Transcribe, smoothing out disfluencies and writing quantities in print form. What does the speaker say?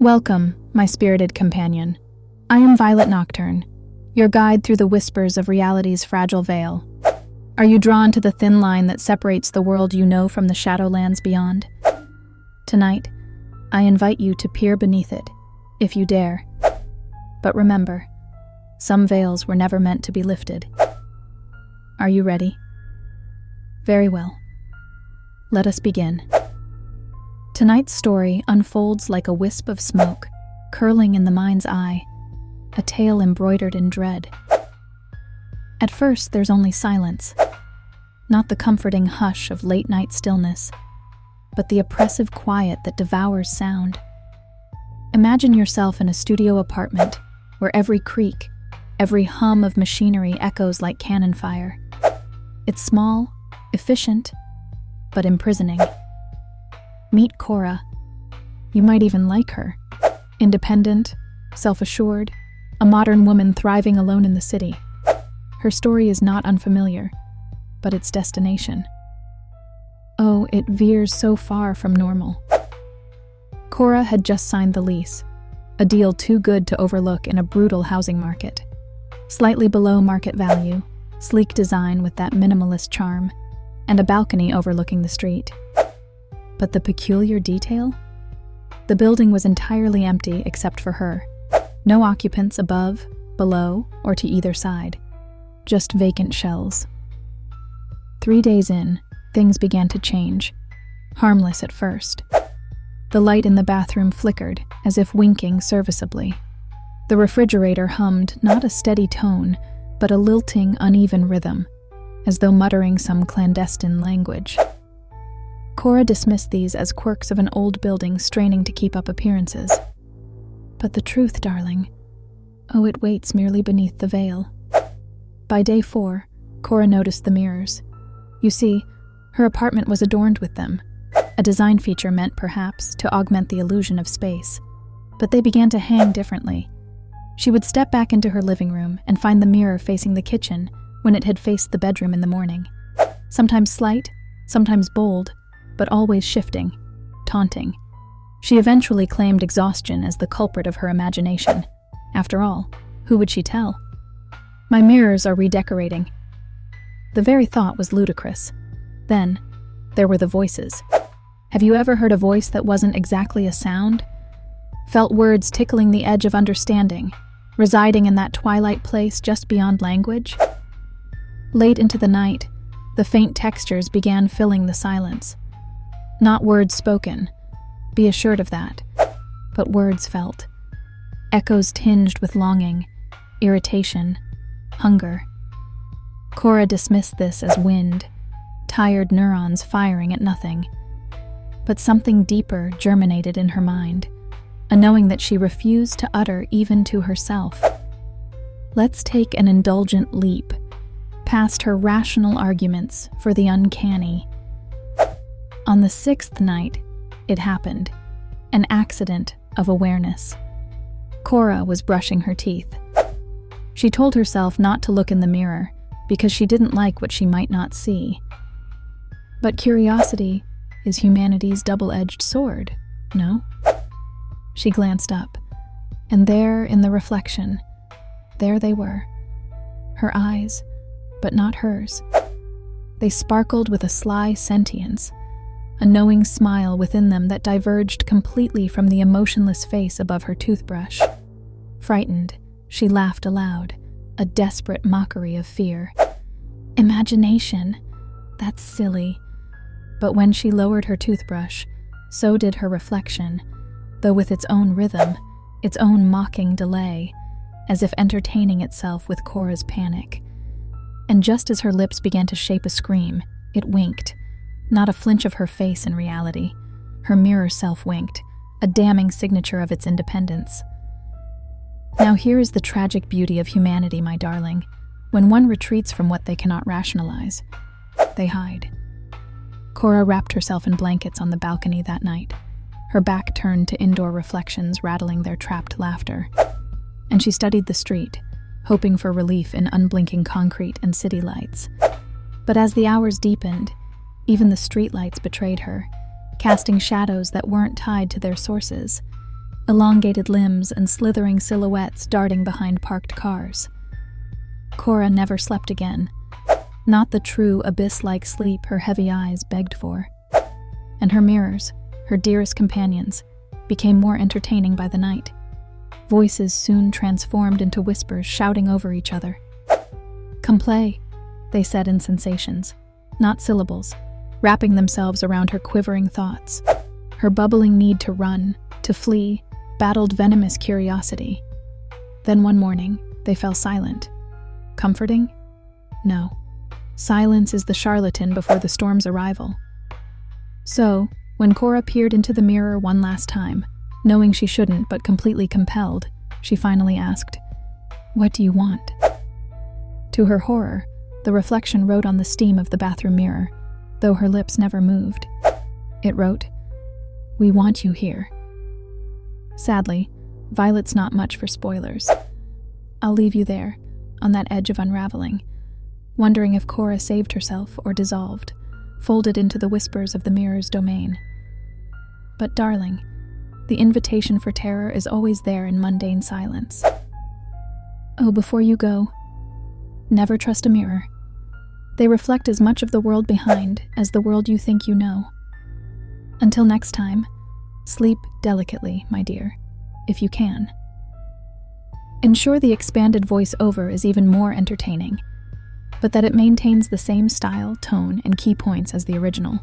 Welcome, my spirited companion. I am Violet Nocturne, your guide through the whispers of reality's fragile veil. Are you drawn to the thin line that separates the world you know from the shadowlands beyond? Tonight, I invite you to peer beneath it, if you dare. But remember, some veils were never meant to be lifted. Are you ready? Very well. Let us begin. Tonight's story unfolds like a wisp of smoke, curling in the mind's eye, a tale embroidered in dread. At first, there's only silence, not the comforting hush of late-night stillness, but the oppressive quiet that devours sound. Imagine yourself in a studio apartment where every creak, every hum of machinery echoes like cannon fire. It's small, efficient, but imprisoning. Meet Cora. You might even like her. Independent, self-assured, a modern woman thriving alone in the city. Her story is not unfamiliar, but its destination. Oh, it veers so far from normal. Cora had just signed the lease, a deal too good to overlook in a brutal housing market. Slightly below market value, sleek design with that minimalist charm, and a balcony overlooking the street. But the peculiar detail? The building was entirely empty except for her. No occupants above, below, or to either side. Just vacant shells. 3 days in, things began to change. Harmless at first. The light in the bathroom flickered, as if winking serviceably. The refrigerator hummed not a steady tone, but a lilting, uneven rhythm, as though muttering some clandestine language. Cora dismissed these as quirks of an old building straining to keep up appearances. But the truth, darling, it waits merely beneath the veil. By day 4, Cora noticed the mirrors. You see, her apartment was adorned with them, a design feature meant, perhaps, to augment the illusion of space. But they began to hang differently. She would step back into her living room and find the mirror facing the kitchen when it had faced the bedroom in the morning. Sometimes slight, sometimes bold, but always shifting, taunting. She eventually claimed exhaustion as the culprit of her imagination. After all, who would she tell? My mirrors are redecorating. The very thought was ludicrous. Then, there were the voices. Have you ever heard a voice that wasn't exactly a sound? Felt words tickling the edge of understanding, residing in that twilight place just beyond language? Late into the night, the faint textures began filling the silence. Not words spoken, be assured of that, but words felt. Echoes tinged with longing, irritation, hunger. Cora dismissed this as wind, tired neurons firing at nothing. But something deeper germinated in her mind, a knowing that she refused to utter even to herself. Let's take an indulgent leap, past her rational arguments for the uncanny. On the 6th night, it happened, an accident of awareness. Cora was brushing her teeth. She told herself not to look in the mirror because she didn't like what she might not see. But curiosity is humanity's double-edged sword, no? She glanced up, and there in the reflection, there they were. Her eyes, but not hers. They sparkled with a sly sentience, a knowing smile within them that diverged completely from the emotionless face above her toothbrush. Frightened, she laughed aloud, a desperate mockery of fear. Imagination, that's silly. But when she lowered her toothbrush, so did her reflection, though with its own rhythm, its own mocking delay, as if entertaining itself with Cora's panic. And just as her lips began to shape a scream, it winked. Not a flinch of her face in reality. Her mirror self winked, a damning signature of its independence. Now here is the tragic beauty of humanity, my darling. When one retreats from what they cannot rationalize, they hide. Cora wrapped herself in blankets on the balcony that night, her back turned to indoor reflections rattling their trapped laughter. And she studied the street, hoping for relief in unblinking concrete and city lights. But as the hours deepened, even the streetlights betrayed her, casting shadows that weren't tied to their sources. elongated limbs and slithering silhouettes darting behind parked cars. Cora never slept again, not the true abyss-like sleep her heavy eyes begged for. And her mirrors, her dearest companions, became more entertaining by the night. Voices soon transformed into whispers shouting over each other. "Come play," they said in sensations, not syllables, wrapping themselves around her quivering thoughts. Her bubbling need to run, to flee, battled venomous curiosity. Then one morning, they fell silent. Comforting? No. Silence is the charlatan before the storm's arrival. So, when Cora peered into the mirror one last time, knowing she shouldn't but completely compelled, she finally asked, "What do you want?" To her horror, the reflection wrote on the steam of the bathroom mirror, though her lips never moved. It wrote, "We want you here." Sadly, Violet's not much for spoilers. I'll leave you there, on that edge of unraveling, wondering if Cora saved herself or dissolved, folded into the whispers of the mirror's domain. But darling, the invitation for terror is always there in mundane silence. Oh, before you go, never trust a mirror. They reflect as much of the world behind as the world you think you know. Until next time, sleep delicately, my dear, if you can. Ensure the expanded voice-over is even more entertaining, but that it maintains the same style, tone, and key points as the original.